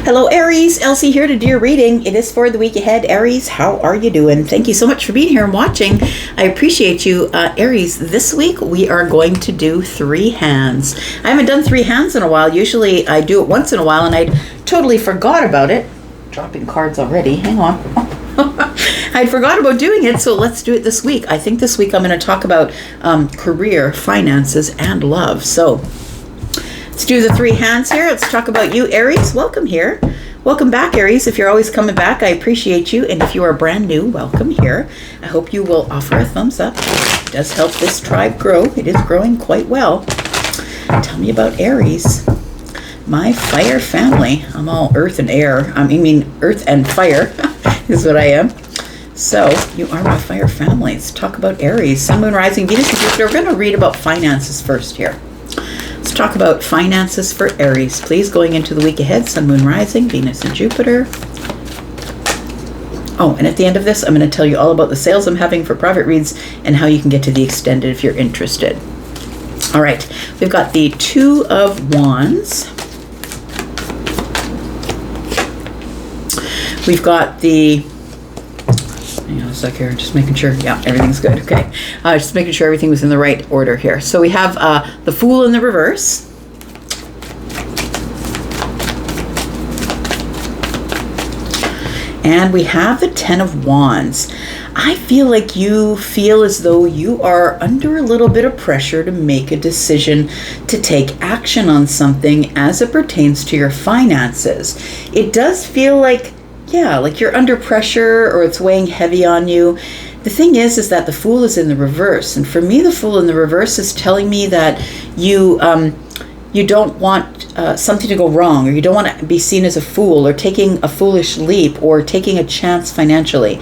Hello Aries, Elsie here to do your reading. It is for the week ahead. Aries, how are you doing? Thank you so much for being here and watching. I appreciate you. Aries, this week we are going to do 3 hands. I haven't done 3 hands in a while. Usually I do it once in a while and I totally forgot about it. Dropping cards already. Hang on. I forgot about doing it, so let's do it this week. I think this week I'm going to talk about career, finances, and love. So let's do the 3 hands here. Let's talk about you, Aries. Welcome here. Welcome back, Aries. If you're always coming back, I appreciate you. And if you are brand new, welcome here. I hope you will offer a thumbs up. It does help this tribe grow. It is growing quite well. Tell me about Aries. My fire family. I'm all earth and air. I mean, earth and fire is what I am. So you are my fire family. Let's talk about Aries. Sun, Moon, Rising, Venus, and Jupiter. We're going to read about finances first here. Let's talk about finances for Aries. Please, going into the week ahead, Sun, Moon, Rising, Venus, and Jupiter. Oh, and at the end of this, I'm going to tell you all about the sales I'm having for private reads and how you can get to the extended if you're interested. All right, we've got the 2 of Wands. We've got the... Hang on a sec here, just making sure, yeah, everything's good, okay. Just making sure everything was in the right order here. So we have the Fool in the reverse. And we have the 10 of Wands. I feel like you feel as though you are under a little bit of pressure to make a decision to take action on something as it pertains to your finances. It does feel like, yeah, like you're under pressure or it's weighing heavy on you. The thing is that the Fool is in the reverse. And for me, the Fool in the reverse is telling me that you don't want something to go wrong, or you don't want to be seen as a fool or taking a foolish leap or taking a chance financially.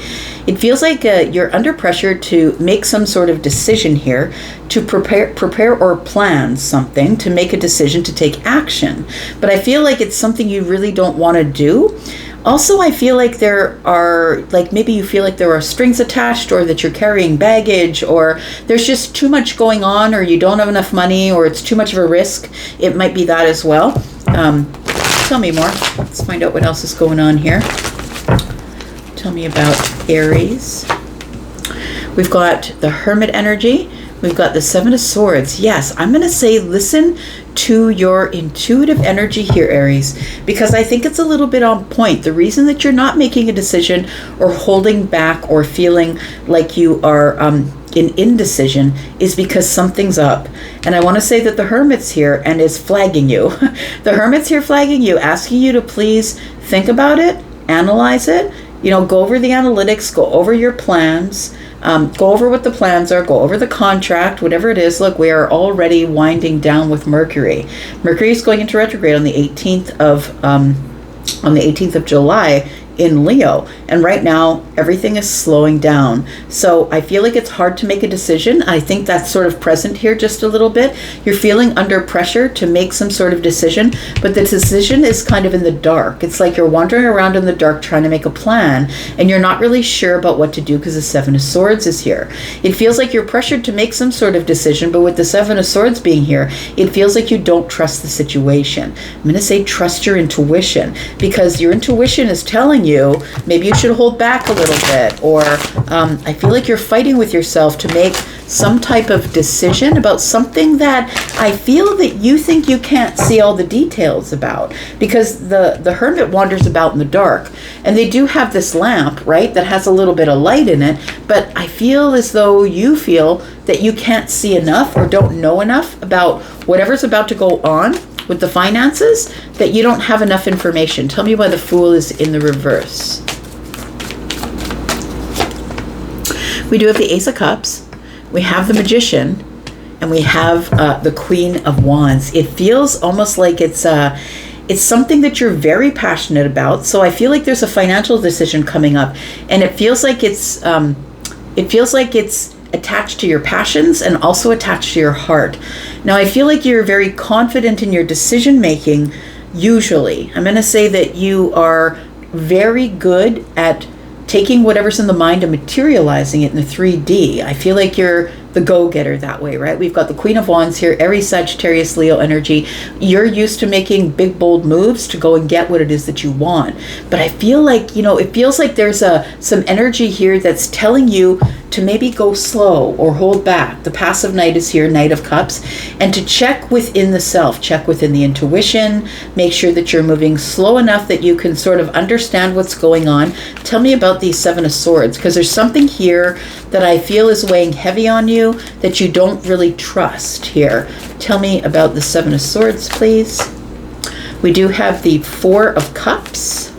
It feels like you're under pressure to make some sort of decision here, to prepare or plan something, to make a decision to take action. But I feel like it's something you really don't want to do. Also, I feel like there are, like maybe you feel like there are strings attached, or that you're carrying baggage, or there's just too much going on, or you don't have enough money, or it's too much of a risk. It might be that as well. Tell me more. Let's find out what else is going on here. Tell me about Aries. We've got the Hermit energy. We've got the 7 of Swords. Yes, I'm going to say listen to your intuitive energy here, Aries, because I think it's a little bit on point. The reason that you're not making a decision or holding back or feeling like you are in indecision is because something's up. And I want to say that the Hermit's here and is flagging you. The Hermit's here flagging you, asking you to please think about it, analyze it, go over the analytics, go over your plans, go over what the plans are, go over the contract, whatever it is. Look, we are already winding down with Mercury. Mercury is going into retrograde on the 18th of July in Leo, and right now everything is slowing down. So I feel like it's hard to make a decision. I think that's sort of present here just a little bit. You're feeling under pressure to make some sort of decision, but the decision is kind of in the dark. It's like you're wandering around in the dark trying to make a plan, and you're not really sure about what to do because the 7 of Swords is here. It feels like you're pressured to make some sort of decision, but with the 7 of Swords being here, it feels like you don't trust the situation. I'm going to say trust your intuition, because your intuition is telling you maybe you should hold back a little bit, or I feel like you're fighting with yourself to make some type of decision about something that I feel that you think you can't see all the details about, because the Hermit wanders about in the dark, and they do have this lamp, right, that has a little bit of light in it, but I feel as though you feel that you can't see enough or don't know enough about whatever's about to go on with the finances, that you don't have enough information. Tell me why the Fool is in the reverse. We do have the Ace of Cups, we have the Magician, and we have the Queen of Wands. It feels almost like it's something that you're very passionate about. So I feel like there's a financial decision coming up, and it feels like it's attached to your passions and also attached to your heart. Now, I feel like you're very confident in your decision making. Usually, I'm going to say that you are very good at taking whatever's in the mind and materializing it in the 3D. I feel like the the go-getter that way, right? We've got the Queen of Wands here, Aries, Sagittarius, Leo energy. You're used to making big, bold moves to go and get what it is that you want. But I feel like, it feels like there's some energy here that's telling you to maybe go slow or hold back. The passive Knight is here, Knight of Cups, and to check within the self, check within the intuition, make sure that you're moving slow enough that you can sort of understand what's going on. Tell me about these Seven of Swords, because there's something here that I feel is weighing heavy on you that you don't really trust here. Tell me about the Seven of Swords, please. We do have the Four of Cups.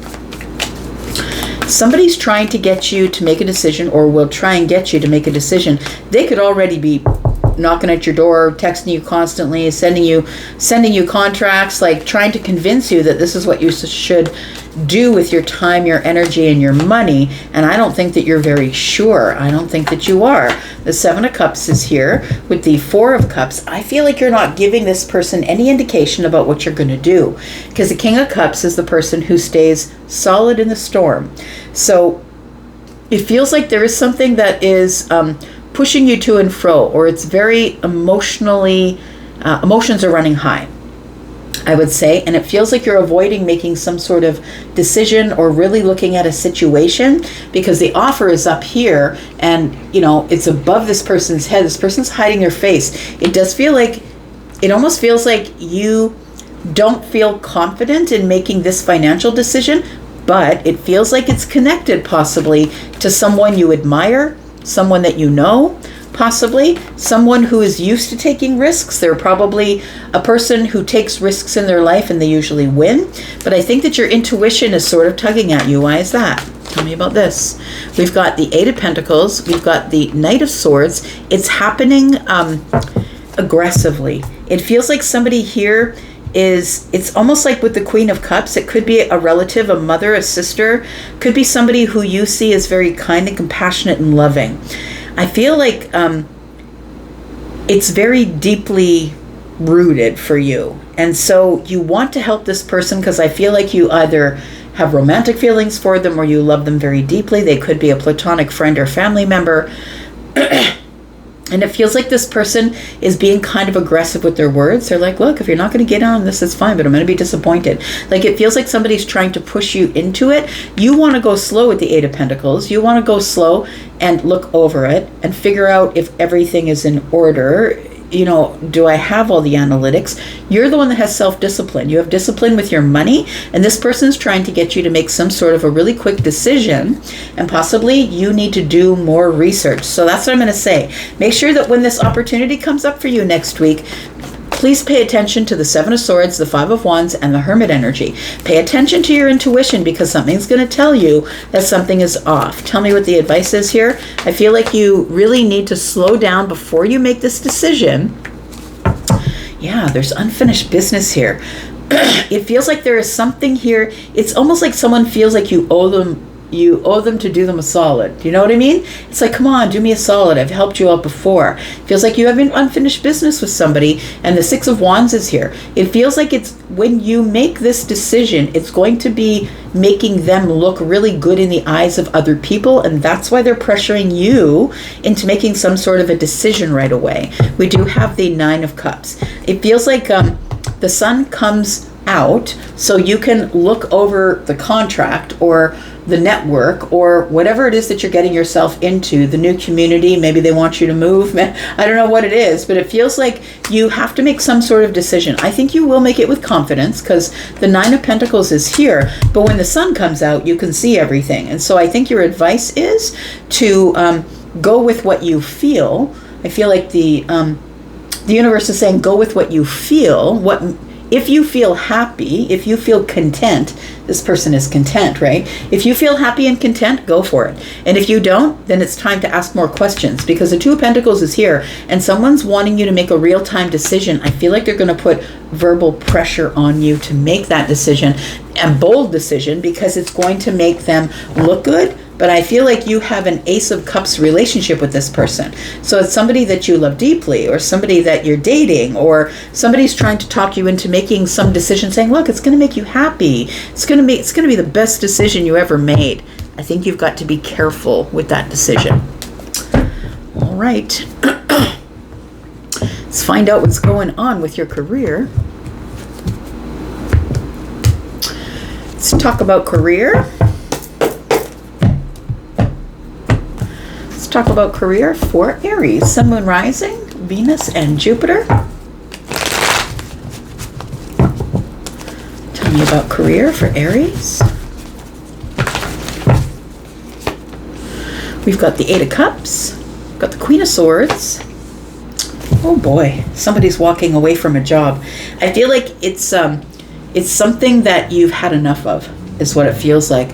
Somebody's trying to get you to make a decision, or will try and get you to make a decision. They could already be knocking at your door, texting you constantly, sending you contracts, like trying to convince you that this is what you should do with your time, your energy, and your money. And I don't think that you're very sure. I don't think that you are. The Seven of Cups is here with the Four of Cups. I feel like you're not giving this person any indication about what you're going to do, because the King of Cups is the person who stays solid in the storm. So it feels like there is something that is pushing you to and fro, or it's very emotionally, emotions are running high, I would say, and it feels like you're avoiding making some sort of decision or really looking at a situation, because the offer is up here and, it's above this person's head. This person's hiding their face. It does feel like, it almost feels like you don't feel confident in making this financial decision, but it feels like it's connected possibly to someone you admire, someone that you know, possibly someone who is used to taking risks. They're probably a person who takes risks in their life and they usually win. But I think that your intuition is sort of tugging at you. Why is that? Tell me about this. We've got the Eight of Pentacles. We've got the Knight of Swords. It's happening aggressively. It feels like somebody here it's almost like with the Queen of Cups, it could be a relative, a mother, a sister, could be somebody who you see as very kind and compassionate and loving. I feel like it's very deeply rooted for you. And so you want to help this person, because I feel like you either have romantic feelings for them or you love them very deeply. They could be a platonic friend or family member. And it feels like this person is being kind of aggressive with their words. They're like, look, if you're not going to get on this, it's fine, but I'm going to be disappointed. Like, it feels like somebody's trying to push you into it. You want to go slow with the Eight of Pentacles. You want to go slow and look over it and figure out if everything is in order. Do I have all the analytics? You're the one that has self-discipline. You have discipline with your money, and this person is trying to get you to make some sort of a really quick decision, and possibly you need to do more research. So that's what I'm going to say. Make sure that when this opportunity comes up for you next week, please pay attention to the Seven of Swords, the Five of Wands, and the Hermit energy. Pay attention to your intuition, because something's going to tell you that something is off. Tell me what the advice is here. I feel like you really need to slow down before you make this decision. Yeah, there's unfinished business here. It feels like there is something here. It's almost like someone feels like you owe them to do them a solid. Do you know what I mean? It's like, come on, do me a solid. I've helped you out before. It feels like you have an unfinished business with somebody, and the Six of Wands is here. It feels like it's when you make this decision, it's going to be making them look really good in the eyes of other people, and that's why they're pressuring you into making some sort of a decision right away. We do have the Nine of Cups. It feels like the sun comes out so you can look over the contract or the network or whatever it is that you're getting yourself into, the new community. Maybe they want you to move. I don't know what it is, but it feels like you have to make some sort of decision. I think you will make it with confidence, because the Nine of Pentacles is here, but when the sun comes out, you can see everything. And so I think your advice is to go with what you feel. I feel like the universe is saying, go with what you feel. If you feel happy, if you feel content, this person is content, right? If you feel happy and content, go for it. And if you don't, then it's time to ask more questions, because the Two of Pentacles is here and someone's wanting you to make a real-time decision. I feel like they're going to put verbal pressure on you to make that decision, a bold decision, because it's going to make them look good. But I feel like you have an Ace of Cups relationship with this person. So it's somebody that you love deeply, or somebody that you're dating, or somebody's trying to talk you into making some decision, saying, look, it's going to make you happy. It's going to be the best decision you ever made. I think you've got to be careful with that decision. All right. Let's find out what's going on with your career. Let's talk about career. Let's talk about career for Aries. Sun, Moon, Rising, Venus, and Jupiter. Tell me about career for Aries. We've got the Eight of Cups. We've got the Queen of Swords. Oh boy, somebody's walking away from a job. I feel like it's something that you've had enough of, is what it feels like.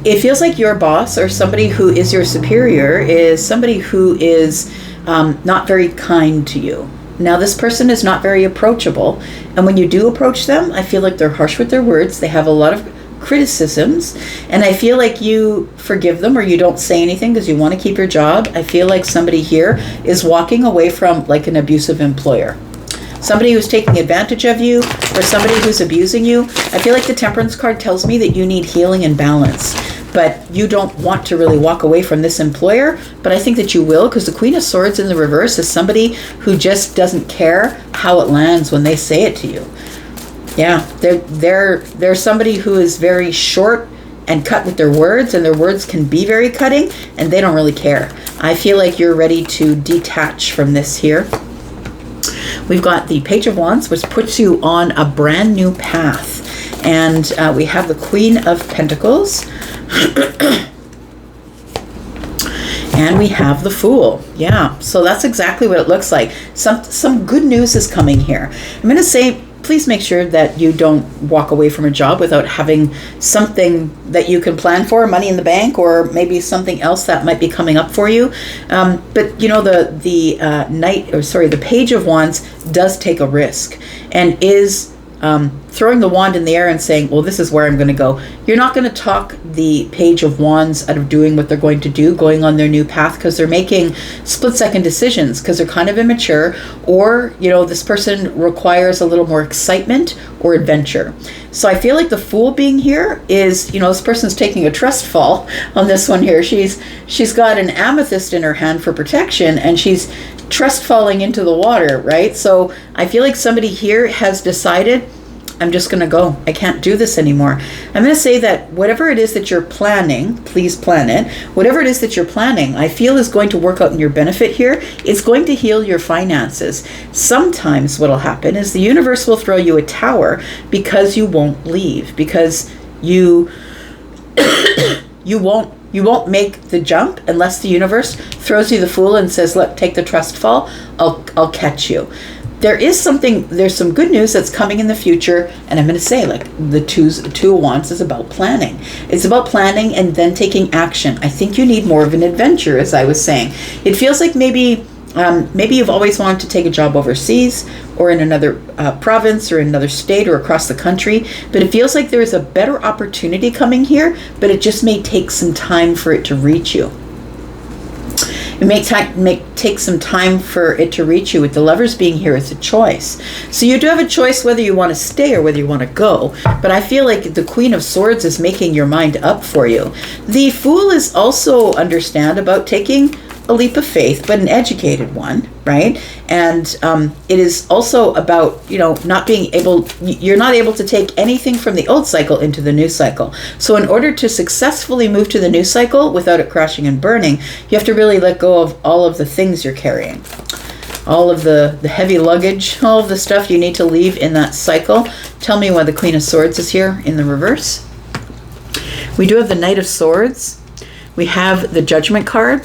It feels like your boss or somebody who is your superior is somebody who is not very kind to you. Now, this person is not very approachable, and when you do approach them, I feel like they're harsh with their words. They have a lot of criticisms, and I feel like you forgive them or you don't say anything because you want to keep your job. I feel like somebody here is walking away from like an abusive employer. Somebody who's taking advantage of you or somebody who's abusing you. I feel like the Temperance card tells me that you need healing and balance, but you don't want to really walk away from this employer, but I think that you will, because the Queen of Swords in the reverse is somebody who just doesn't care how it lands when they say it to you. Yeah, they're somebody who is very short and cut with their words, and their words can be very cutting, and they don't really care. I feel like you're ready to detach from this here. We've got the Page of Wands, which puts you on a brand new path. And we have the Queen of Pentacles. And we have the Fool. Yeah, so that's exactly what it looks like. Some good news is coming here. I'm going to say, please make sure that you don't walk away from a job without having something that you can plan for, money in the bank, or maybe something else that might be coming up for you. But you know, the Page of Wands does take a risk and is throwing the wand in the air and saying, well, this is where I'm going to go. You're not going to talk the Page of Wands out of doing what they're going to do, going on their new path, because they're making split-second decisions because they're kind of immature, or, you know, this person requires a little more excitement or adventure. So I feel like the Fool being here is, you know, this person's taking a trust fall on this one here. She's got an amethyst in her hand for protection, and she's trust falling into the water, right? So I feel like somebody here has decided, I'm just going to go. I can't do this anymore. I'm going to say that whatever it is that you're planning, please plan it. Whatever it is that you're planning, I feel is going to work out in your benefit here. It's going to heal your finances. Sometimes what will happen is the universe will throw you a tower because you won't leave, because you won't make the jump unless the universe throws you the Fool and says, look, take the trust fall. I'll catch you. There's some good news that's coming in the future, and I'm going to say, like, the Two of Wands is about planning. It's about planning and then taking action. I think you need more of an adventure, as I was saying. It feels like maybe you've always wanted to take a job overseas or in another province or another state or across the country, but it feels like there is a better opportunity coming here, but it just may take some time for it to reach you. It may take some time for it to reach you. With the Lovers being here, it's a choice. So you do have a choice whether you want to stay or whether you want to go. But I feel like the Queen of Swords is making your mind up for you. The Fool is also understand about taking a leap of faith, but an educated one, right? And it is also about, you know, you're not able to take anything from the old cycle into the new cycle. So in order to successfully move to the new cycle without it crashing and burning, you have to really let go of all of the things you're carrying. All of the heavy luggage, all of the stuff you need to leave in that cycle. Tell me why the Queen of Swords is here in the reverse. We do have the Knight of Swords. We have the Judgment card.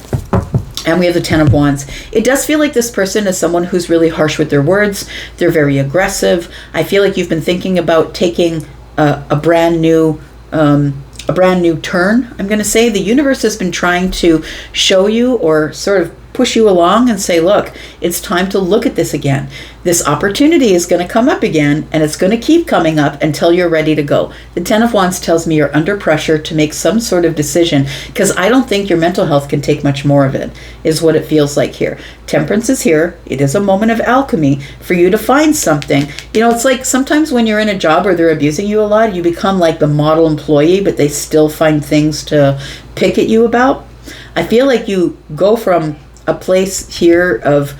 And we have the Ten of Wands. It does feel like this person is someone who's really harsh with their words. They're very aggressive. I feel like you've been thinking about taking a brand new turn. I'm going to say the universe has been trying to show you or sort of push you along and say, look, it's time to look at this again. This opportunity is going to come up again, and it's going to keep coming up until you're ready to go. The Ten of Wands tells me you're under pressure to make some sort of decision, because I don't think your mental health can take much more of it, is what it feels like here. Temperance is here. It is a moment of alchemy for you to find something. You know, it's like sometimes when you're in a job where they're abusing you a lot, you become like the model employee, but they still find things to pick at you about. I feel like you go from a place here of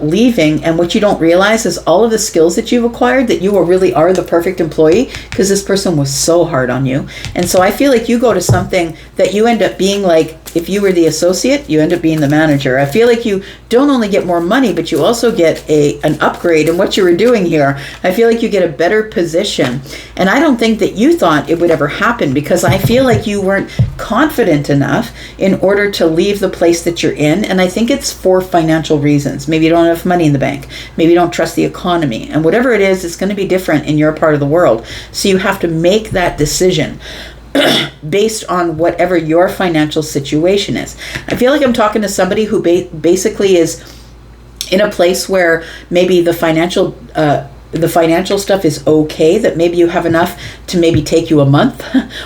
leaving, and what you don't realize is all of the skills that you've acquired, that you really are the perfect employee because this person was so hard on you. And so I feel like you go to something that you end up being like, if you were the associate, you end up being the manager. I feel like you don't only get more money, but you also get an upgrade in what you were doing here. I feel like you get a better position. And I don't think that you thought it would ever happen, because I feel like you weren't confident enough in order to leave the place that you're in. And I think it's for financial reasons. Maybe you don't have money in the bank. Maybe you don't trust the economy. And whatever it is, it's going to be different in your part of the world. So you have to make that decision based on whatever your financial situation is. I feel like I'm talking to somebody who basically is in a place where maybe the financial stuff is okay, that maybe you have enough to maybe take you a month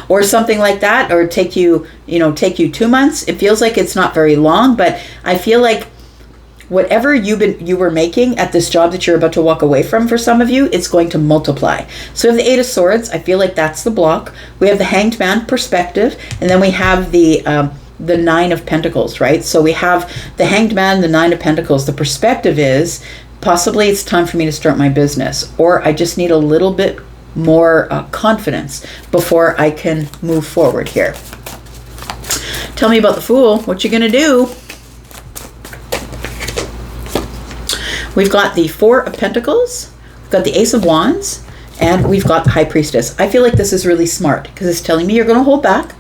or something like that, or take you 2 months. It feels like it's not very long, but I feel like whatever you were making at this job that you're about to walk away from, for some of you, it's going to multiply. So we have the Eight of Swords. I feel like that's the block. We have the Hanged Man, perspective, and then we have the Nine of Pentacles, right? So we have the Hanged Man, the Nine of Pentacles. The perspective is possibly it's time for me to start my business, or I just need a little bit more confidence before I can move forward here. Tell me about the Fool. What you gonna do? We've got the Four of Pentacles, we've got the Ace of Wands, and we've got the High Priestess. I feel like this is really smart because it's telling me you're going to hold back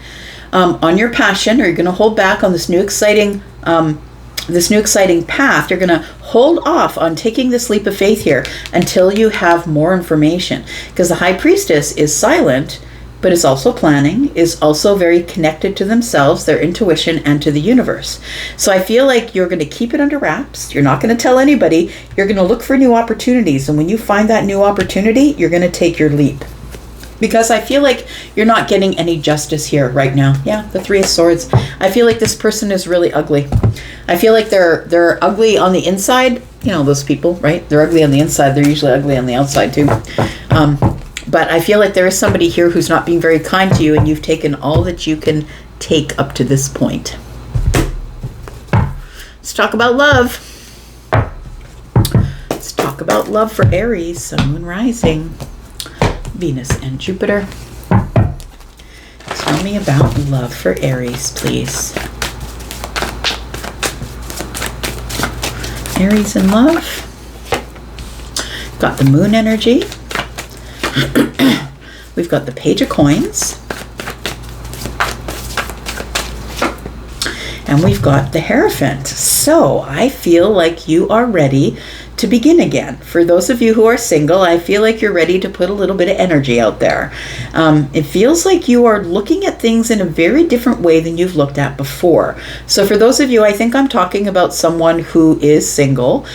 on your passion, or you're going to hold back on this new exciting path. You're going to hold off on taking this leap of faith here until you have more information, because the High Priestess is silent, but is also planning, is also very connected to themselves, their intuition, and to the universe. So I feel like you're going to keep it under wraps. You're not going to tell anybody. You're going to look for new opportunities. And when you find that new opportunity, you're going to take your leap. Because I feel like you're not getting any justice here right now. Yeah, the Three of Swords. I feel like this person is really ugly. I feel like they're ugly on the inside. You know, those people, right? They're ugly on the inside. They're usually ugly on the outside too. But I feel like there is somebody here who's not being very kind to you, and you've taken all that you can take up to this point. Let's talk about love. Let's talk about love for Aries, Sun, Moon, Rising, Venus, and Jupiter. Tell me about love for Aries, please. Aries in love. Got the Moon energy. We've got the Page of Coins, and we've got the Hierophant. So I feel like you are ready to begin again. For those of you who are single, I feel like you're ready to put a little bit of energy out there. It feels like you are looking at things in a very different way than you've looked at before. So for those of you, I think I'm talking about someone who is single.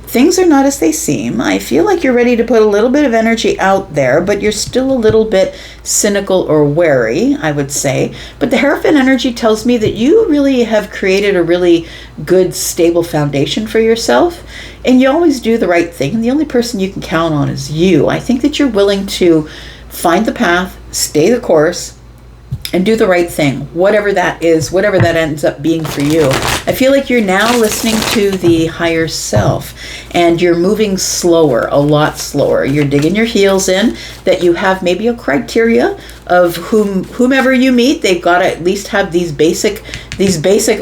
Things are not as they seem. I feel like you're ready to put a little bit of energy out there, but you're still a little bit cynical or wary, I would say. But the Hierophant energy tells me that you really have created a really good, stable foundation for yourself. And you always do the right thing. And the only person you can count on is you. I think that you're willing to find the path, stay the course, and do the right thing, whatever that is, whatever that ends up being for you. I feel like you're now listening to the higher self, and you're moving slower, a lot slower. You're digging your heels in, that you have maybe a criteria of whomever you meet. They've got to at least have these basic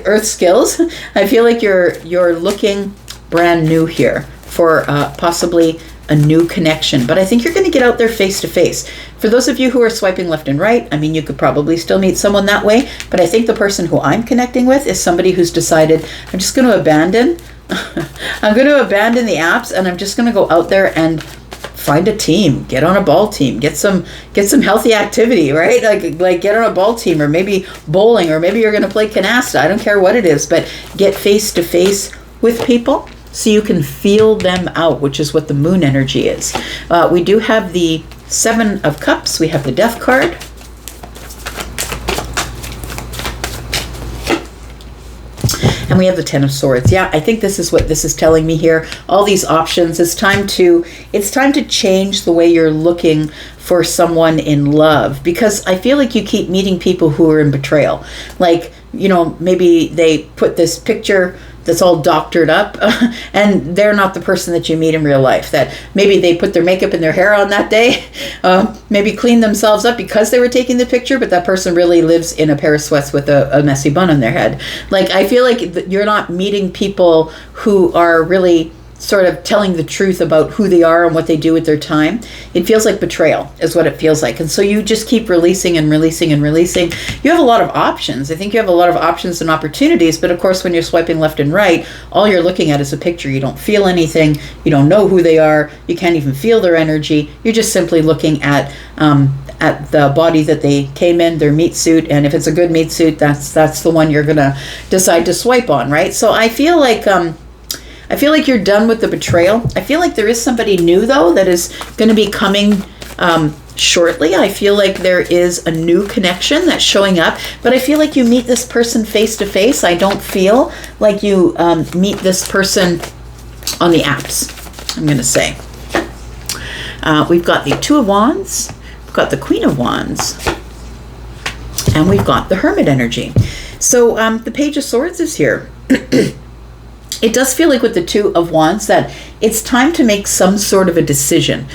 earth skills. I feel like you're looking brand new here for possibly a new connection. But I think you're going to get out there face to face. For those of you who are swiping left and right, I mean, you could probably still meet someone that way, but I think the person who I'm connecting with is somebody who's decided, I'm just going to abandon the apps, and I'm just going to go out there and find a team, get on a ball team, get some healthy activity, right? Like get on a ball team, or maybe bowling, or maybe you're going to play canasta. I don't care what it is, but get face to face with people so you can feel them out, which is what the Moon energy is. We do have the Seven of Cups. We have the Death card. And we have the Ten of Swords. Yeah, I think this is what this is telling me here. All these options. It's time to change the way you're looking for someone in love, because I feel like you keep meeting people who are in betrayal. Like, you know, maybe they put this picture that's all doctored up, and they're not the person that you meet in real life. That maybe they put their makeup and their hair on that day, maybe cleaned themselves up because they were taking the picture, but that person really lives in a pair of sweats with a messy bun on their head. Like, I feel like you're not meeting people who are really sort of telling the truth about who they are and what they do with their time. It feels like betrayal is what it feels like. And so you just keep releasing and releasing and releasing. You have a lot of options. I think you have a lot of options and opportunities, but of course, when you're swiping left and right, all you're looking at is a picture. You don't feel anything. You don't know who they are. You can't even feel their energy. You're just simply looking at the body that they came in, their meat suit, and if it's a good meat suit, that's the one you're gonna decide to swipe on, right? So I feel like you're done with the betrayal. I feel like there is somebody new, though, that is going to be coming shortly. I feel like there is a new connection that's showing up, but I feel like you meet this person face to face. I don't feel like you meet this person on the apps, I'm going to say. We've got the Two of Wands, we've got the Queen of Wands, and we've got the Hermit energy. So the Page of Swords is here. It does feel like with the Two of Wands that it's time to make some sort of a decision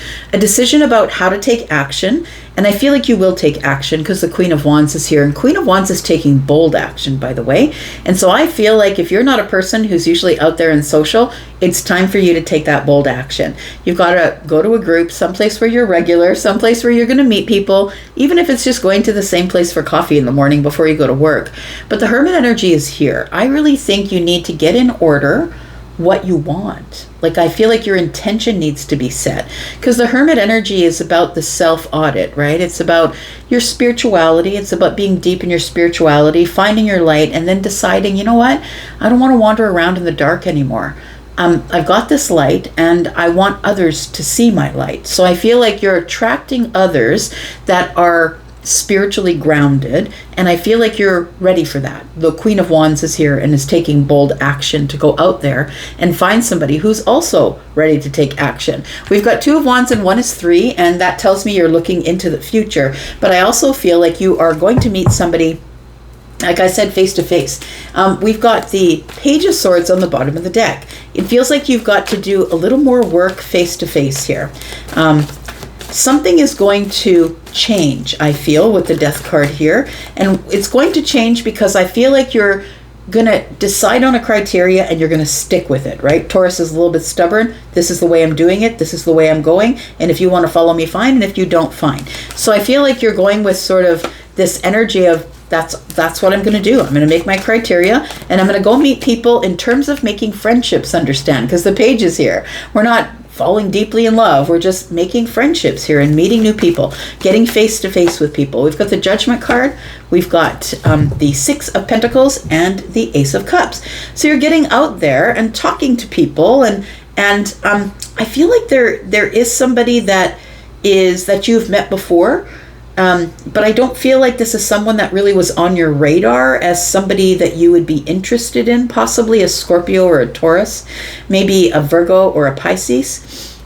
about how to take action. And I feel like you will take action because the Queen of Wands is here. And Queen of Wands is taking bold action, by the way. And so I feel like if you're not a person who's usually out there in social, it's time for you to take that bold action. You've got to go to a group, someplace where you're regular, someplace where you're going to meet people, even if it's just going to the same place for coffee in the morning before you go to work. But the Hermit energy is here. I really think you need to get in order what you want. Like, I feel like your intention needs to be set, because the Hermit energy is about the self-audit, right? It's about your spirituality. It's about being deep in your spirituality, finding your light, and then deciding, you know what? I don't want to wander around in the dark anymore. I've got this light and I want others to see my light. So I feel like you're attracting others that are spiritually grounded, and I feel like you're ready for that. The Queen of Wands is here and is taking bold action to go out there and find somebody who's also ready to take action. We've got Two of Wands and one is three, and that tells me you're looking into the future. But I also feel like you are going to meet somebody, like I said, face to face. We've got the Page of Swords on the bottom of the deck. It feels like you've got to do a little more work face to face here. Something is going to change, I feel, with the Death card here. And it's going to change because I feel like you're going to decide on a criteria and you're going to stick with it, right? Taurus is a little bit stubborn. This is the way I'm doing it. This is the way I'm going. And if you want to follow me, fine. And if you don't, fine. So I feel like you're going with sort of this energy of that's what I'm going to do. I'm going to make my criteria and I'm going to go meet people in terms of making friendships, understand? Because the Page is here. We're not falling deeply in love. We're just making friendships here and meeting new people, getting face to face with people. We've got the Judgment card. We've got the Six of Pentacles and the Ace of Cups. So you're getting out there and talking to people, and I feel like there is somebody that you've met before. But I don't feel like this is someone that really was on your radar as somebody that you would be interested in, possibly a Scorpio or a Taurus, maybe a Virgo or a Pisces.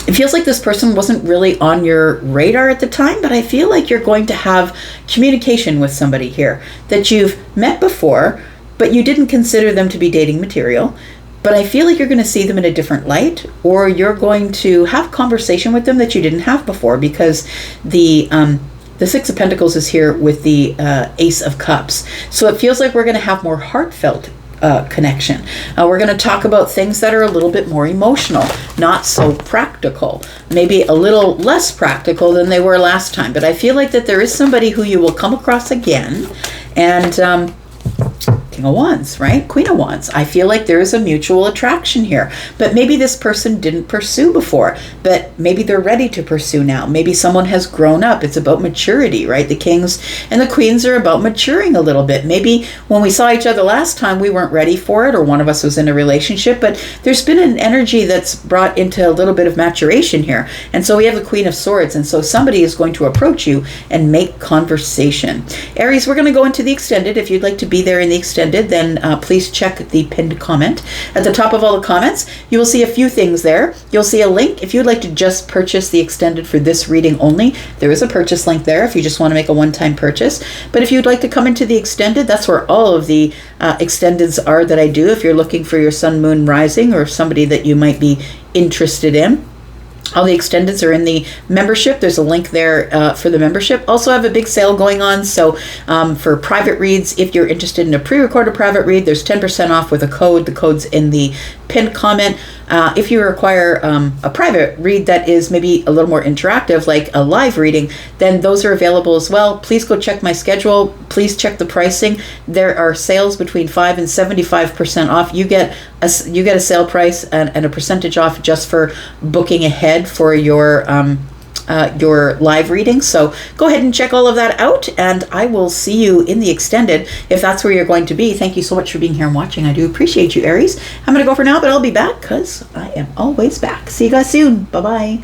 It feels like this person wasn't really on your radar at the time, but I feel like you're going to have communication with somebody here that you've met before, but you didn't consider them to be dating material. But I feel like you're going to see them in a different light, or you're going to have conversation with them that you didn't have before, because the Six of Pentacles is here with the Ace of Cups. So it feels like we're going to have more heartfelt connection. We're going to talk about things that are a little bit more emotional, not so practical, maybe a little less practical than they were last time. But I feel like that there is somebody who you will come across again, and King of Wands, right? Queen of Wands. I feel like there is a mutual attraction here, but maybe this person didn't pursue before, but maybe they're ready to pursue now. Maybe someone has grown up. It's about maturity, right? The Kings and the Queens are about maturing a little bit. Maybe when we saw each other last time, we weren't ready for it, or one of us was in a relationship, but there's been an energy that's brought into a little bit of maturation here. And so we have the Queen of Swords, and so somebody is going to approach you and make conversation. Aries, we're going to go into the extended. If you'd like to be there in the extended, extended, then please check the pinned comment. At the top of all the comments, you will see a few things there. You'll see a link. If you'd like to just purchase the extended for this reading only, there is a purchase link there if you just want to make a one-time purchase. But if you'd like to come into the extended, that's where all of the extendeds are that I do. If you're looking for your sun, moon, rising, or somebody that you might be interested in. All the extendeds are in the membership. There's a link there for the membership. Also have a big sale going on. So for private reads, if you're interested in a pre-recorded private read, there's 10% off with a code. The code's in the pinned comment. If you require a private read that is maybe a little more interactive, like a live reading, then those are available as well. Please go check my schedule. Please check the pricing. There are sales between 5 and 75% off. You get a sale price and a percentage off just for booking ahead for your live reading. So go ahead and check all of that out, and I will see you in the extended if that's where you're going to be. Thank you so much for being here and watching. I do appreciate you, Aries. I'm going to go for now, but I'll be back because I am always back. See you guys soon. Bye-bye.